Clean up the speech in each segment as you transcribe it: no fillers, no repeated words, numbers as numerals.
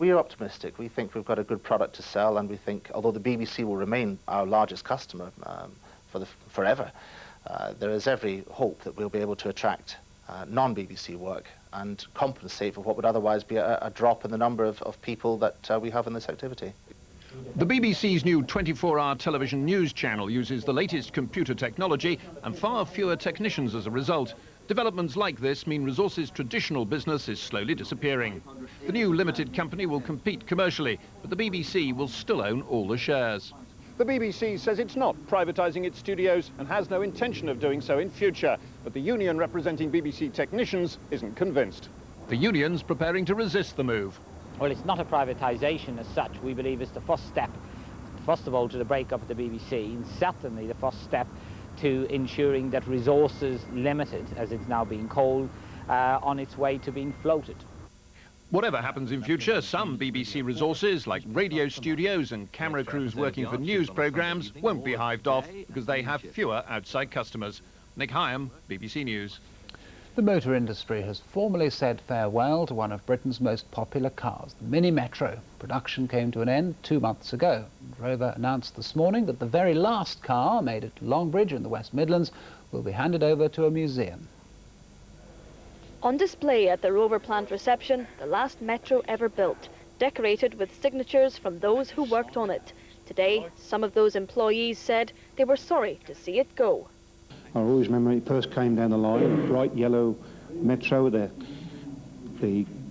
We are optimistic. We think we've got a good product to sell, and we think, although the BBC will remain our largest customer forever, there is every hope that we'll be able to attract non-BBC work and compensate for what would otherwise be a drop in the number of people that we have in this activity. The BBC's new 24-hour television news channel uses the latest computer technology and far fewer technicians as a result. Developments like this mean Resource's traditional business is slowly disappearing. The new limited company will compete commercially, but the BBC will still own all the shares. The BBC says it's not privatising its studios and has no intention of doing so in future, but the union representing BBC technicians isn't convinced. The union's preparing to resist the move. Well, it's not a privatisation as such. We believe it's the first step, first of all, to the break-up of the BBC, and certainly the first step to ensuring that Resources Limited, as it's now being called, on its way to being floated. Whatever happens in future, some BBC resources, like radio studios and camera crews working for news programmes, won't be hived off because they have fewer outside customers. Nick Hyam, BBC News. The motor industry has formally said farewell to one of Britain's most popular cars, the Mini Metro. Production came to an end 2 months ago. Rover announced this morning that the very last car, made at Longbridge in the West Midlands, will be handed over to a museum. On display at the Rover plant reception, the last Metro ever built, decorated with signatures from those who worked on it. Today, some of those employees said they were sorry to see it go. I always remember when it first came down the line, bright yellow Metro, the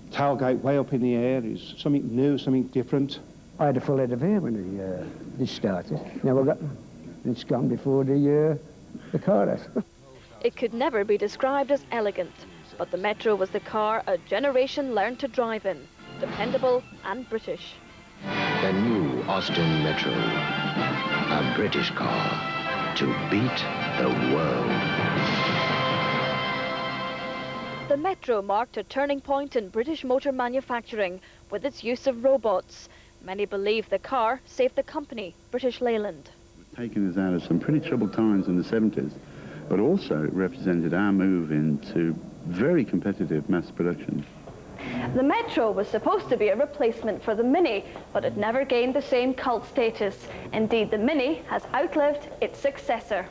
tailgate way up in the air is something new, something different. I had a full head of hair when this started. Now it's gone before the car has. It could never be described as elegant, but the Metro was the car a generation learned to drive in, dependable and British. The new Austin Metro, a British car to beat the world. The Metro marked a turning point in British motor manufacturing with its use of robots. Many believe the car saved the company, British Leyland. Taking us out of some pretty troubled times in the 70s, but also it represented our move into very competitive mass production. The Metro was supposed to be a replacement for the Mini, but it never gained the same cult status. Indeed, the Mini has outlived its successor.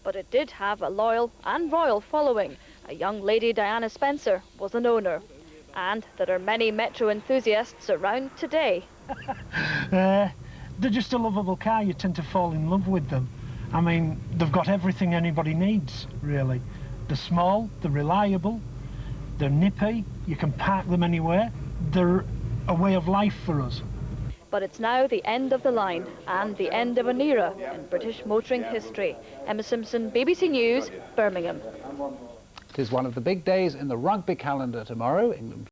But it did have a loyal and royal following. A young lady, Diana Spencer, was an owner. And there are many Metro enthusiasts around today. They're just a lovable car. You tend to fall in love with them. I mean, they've got everything anybody needs, really. They're small, they're reliable, they're nippy, you can park them anywhere. They're a way of life for us. But it's now the end of the line and the end of an era in British motoring history. Emma Simpson, BBC News, Birmingham. It is one of the big days in the rugby calendar tomorrow. England